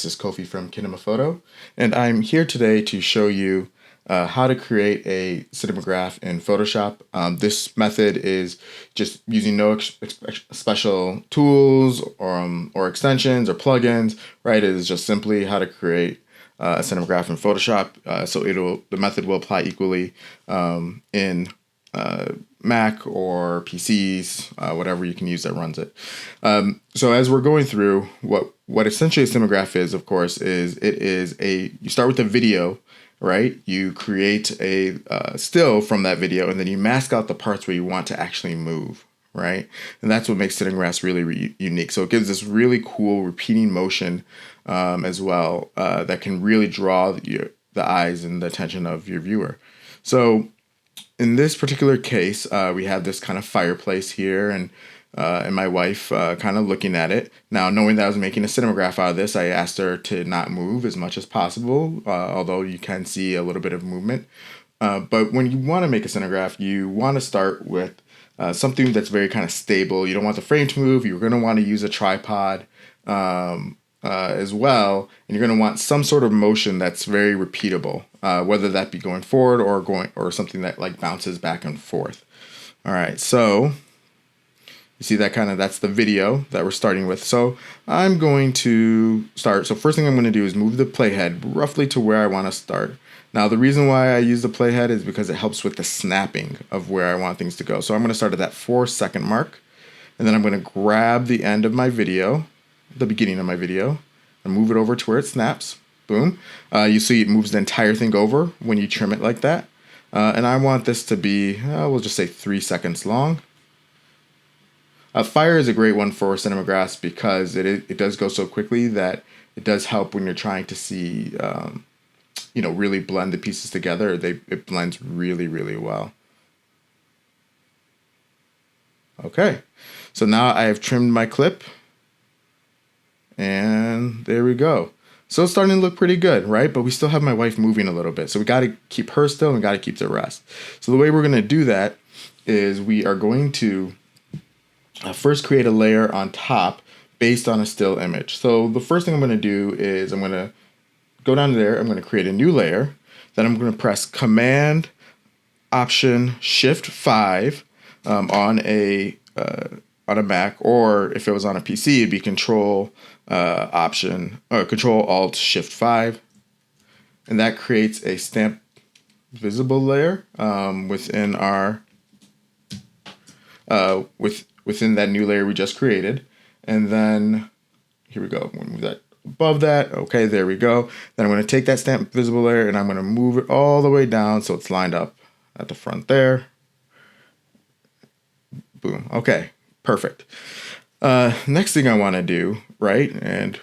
is Kofi from Kinemaphoto, and I'm here today to show you how to create a cinemagraph in Photoshop. This method is just using no special tools or extensions or plugins, right? It is just simply how to create a cinemagraph in Photoshop. So the method will apply equally in Mac or PCs, whatever you can use that runs it. So as we're going through, what essentially a cinemagraph is, of course, you start with a video, right? You create a still from that video, and then you mask out the parts where you want to actually move, right? And that's what makes cinemagraphs really unique. So it gives this really cool repeating motion as well that can really draw the eyes and the attention of your viewer. So in this particular case, we have this kind of fireplace here, and my wife kind of looking at it. Now, knowing that I was making a cinemagraph out of this, I asked her to not move as much as possible, although you can see a little bit of movement. But when you want to make a cinemagraph, you want to start with something that's very kind of stable. You don't want the frame to move. You're going to want to use a tripod as well, and you're going to want some sort of motion that's very repeatable, whether that be going forward or something that like bounces back and forth. All right, so you see that's the video that we're starting with. So I'm going to start. So first thing I'm going to do is move the playhead roughly to where I want to start. Now the reason why I use the playhead is because it helps with the snapping of where I want things to go. So I'm going to start at that 4-second mark, and then I'm going to grab the end of my video, the beginning of my video, and move it over to where it snaps. Boom. You see it moves the entire thing over when you trim it like that. And I want this to be, we'll just say 3 seconds long. Fire is a great one for cinemagraphs because it does go so quickly that it does help when you're trying to see, really blend the pieces together. It blends really, really well. Okay, so now I have trimmed my clip. And there we go. So it's starting to look pretty good, right? But we still have my wife moving a little bit. So we got to keep her still and we got to keep the rest. So the way we're going to do that is we are going to first create a layer on top based on a still image. So the first thing I'm going to do is I'm going to go down there. I'm going to create a new layer. Then I'm going to press Command Option Shift 5 on a Mac, or if it was on a PC, it'd be Control Alt Shift 5, and that creates a stamp visible layer within our within that new layer we just created. And then here we go. I'm gonna move that above that. Okay, there we go. Then I'm going to take that stamp visible layer and I'm going to move it all the way down so it's lined up at the front there. Boom. Okay. Perfect. Next thing I want to do, right? And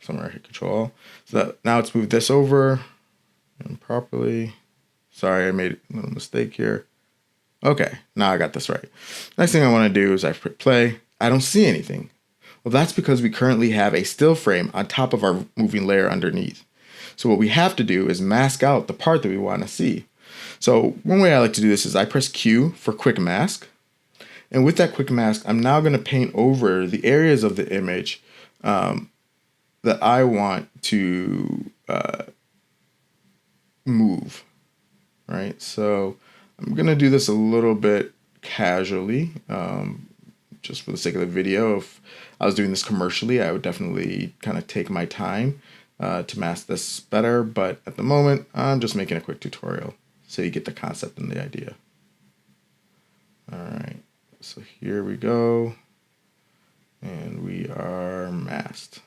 somewhere I hit Control. So now let's move this over and properly. Sorry, I made a little mistake here. Okay, now I got this right. Next thing I want to do is I hit play. I don't see anything. Well, that's because we currently have a still frame on top of our moving layer underneath. So what we have to do is mask out the part that we want to see. So one way I like to do this is I press Q for quick mask. And with that quick mask, I'm now going to paint over the areas of the image that I want to move, right? So I'm going to do this a little bit casually, just for the sake of the video. If I was doing this commercially, I would definitely kind of take my time to mask this better. But at the moment, I'm just making a quick tutorial so you get the concept and the idea. All right. So here we go, and we are masked.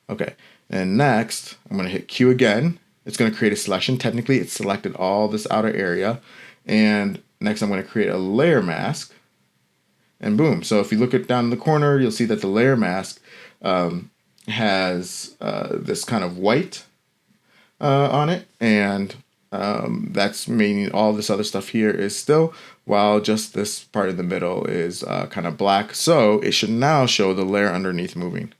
Okay, and next, I'm going to hit Q again. It's going to create a selection. Technically, it's selected all this outer area. And next, I'm going to create a layer mask, and boom. So if you look down in the corner, you'll see that the layer mask has this kind of white on it, and that's meaning all this other stuff here is still, while just this part in the middle is kind of black. So it should now show the layer underneath moving.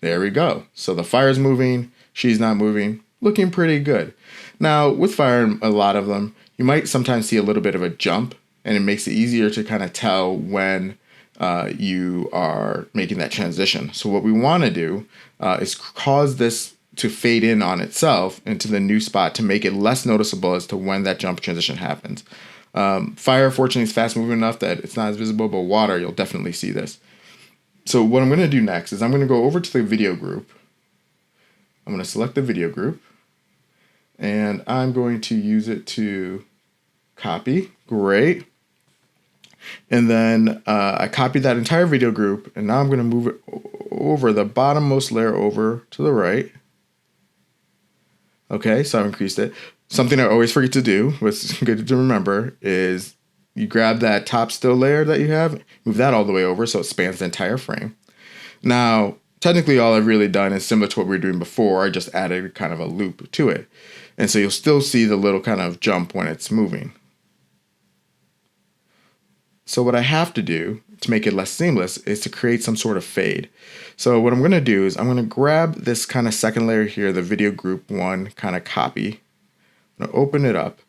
There we go. So the fire's moving, she's not moving, looking pretty good. Now with fire, a lot of them, you might sometimes see a little bit of a jump, and it makes it easier to kind of tell when you are making that transition. So what we want to do is cause this to fade in on itself into the new spot to make it less noticeable as to when that jump transition happens. Fire, fortunately, is fast moving enough that it's not as visible, but water, you'll definitely see this. So what I'm going to do next is I'm going to go over to the video group. I'm going to select the video group, and I'm going to use it to copy. Great. And then I copied that entire video group, and now I'm going to move it over the bottommost layer over to the right. Okay, so I've increased it. Something I always forget to do, what's good to remember, is you grab that top still layer that you have, move that all the way over so it spans the entire frame. Now, technically all I've really done is similar to what we were doing before. I just added kind of a loop to it. And so you'll still see the little kind of jump when it's moving. So what I have to do to make it less seamless is to create some sort of fade. So what I'm going to do is I'm going to grab this kind of second layer here, the video group one kind of copy. I'm going to open it up.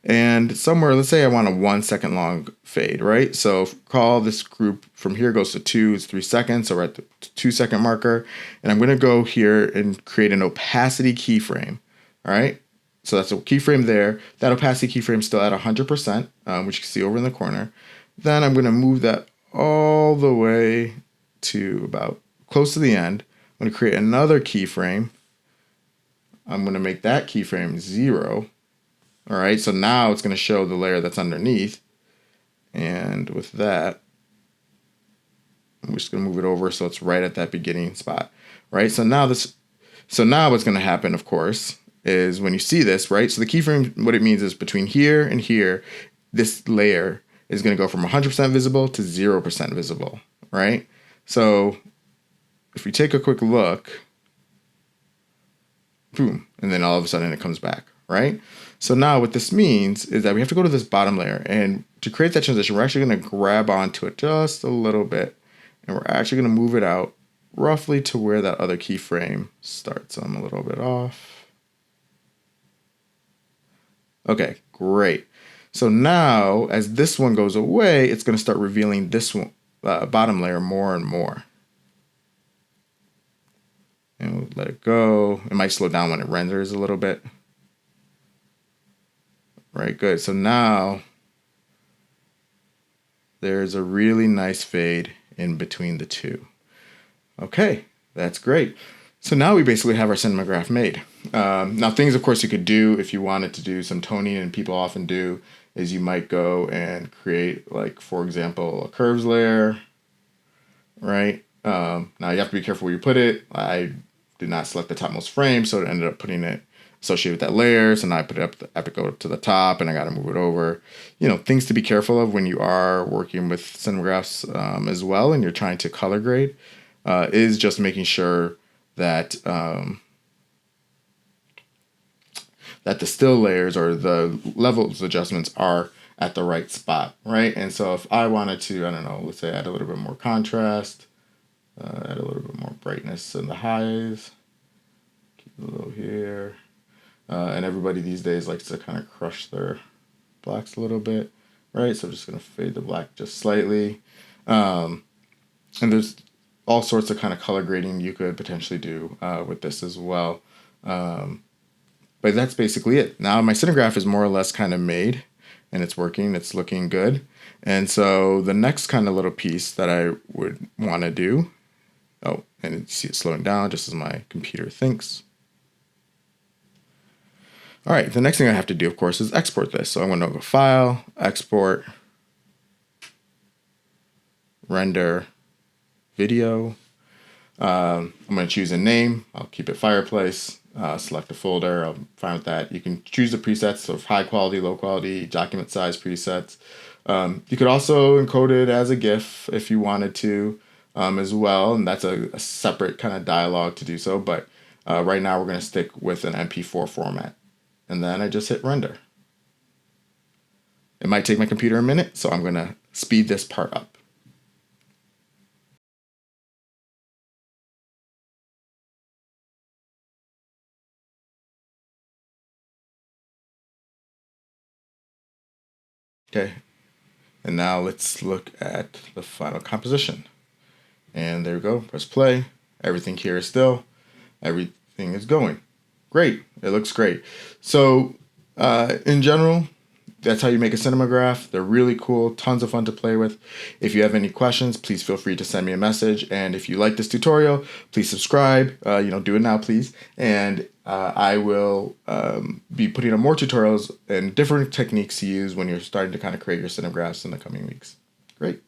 And somewhere, let's say I want a 1 second long fade, right? So call this group from here goes to 2, it's 3 seconds. So we're at the 2 second marker. And I'm going to go here and create an opacity keyframe, all right? So that's a keyframe there. That opacity keyframe is still at 100%, which you can see over in the corner. Then I'm going to move that all the way to about close to the end. I'm going to create another keyframe. I'm going to make that keyframe 0. All right, so now it's going to show the layer that's underneath. And with that, I'm just going to move it over so it's right at that beginning spot. Right, so now what's going to happen, of course, is when you see this, right? So the keyframe, what it means is between here and here, this layer is going to go from 100% visible to 0% visible, right? So if we take a quick look, boom, and then all of a sudden it comes back, right? So now what this means is that we have to go to this bottom layer, and to create that transition, we're actually going to grab onto it just a little bit, and we're actually going to move it out roughly to where that other keyframe starts. So I'm a little bit off. Okay, great. So now, as this one goes away, it's going to start revealing this one, bottom layer more and more. And we'll let it go. It might slow down when it renders a little bit. Right, good. So now, there's a really nice fade in between the two. Okay, that's great. So now we basically have our Cinemagraph made. Now things, of course, you could do if you wanted to do some toning, and people often do, is you might go and create, like, for example, a curves layer, right? Now you have to be careful where you put it. I did not select the topmost frame, so it ended up putting it associated with that layer. So now I put it up, I have to go to the top, and I got to move it over. You know, things to be careful of when you are working with cinemagraphs as well, and you're trying to color grade, is just making sure that that the still layers or the levels adjustments are at the right spot, right? And so if I wanted to, I don't know, let's say add a little bit more contrast, add a little bit more brightness in the highs, keep it a little here. And everybody these days likes to kind of crush their blacks a little bit, right? So I'm just going to fade the black just slightly. And there's all sorts of kind of color grading you could potentially do with this as well. But that's basically it. Now my Cinemagraph is more or less kind of made, and it's working, it's looking good. And so the next kind of little piece that I would want to do, oh, and you see it slowing down just as my computer thinks. All right, the next thing I have to do, of course, is export this. So I'm going to go File, Export, Render, Video. I'm going to choose a name. I'll keep it Fireplace. Select a folder. I'm fine with that. You can choose the presets of high quality, low quality, document size presets. You could also encode it as a GIF if you wanted to as well, and that's a separate kind of dialogue to do so. But right now we're going to stick with an MP4 format. And then I just hit render. It might take my computer a minute, so I'm going to speed this part up. Okay. And now let's look at the final composition. And there we go. Press play. Everything here is still. Everything is going. Great. It looks great. So in general, that's how you make a Cinemagraph. They're really cool, tons of fun to play with. If you have any questions, please feel free to send me a message. And if you like this tutorial, please subscribe. Do it now, please. And I will be putting up more tutorials and different techniques to use when you're starting to kind of create your Cinemagraphs in the coming weeks. Great.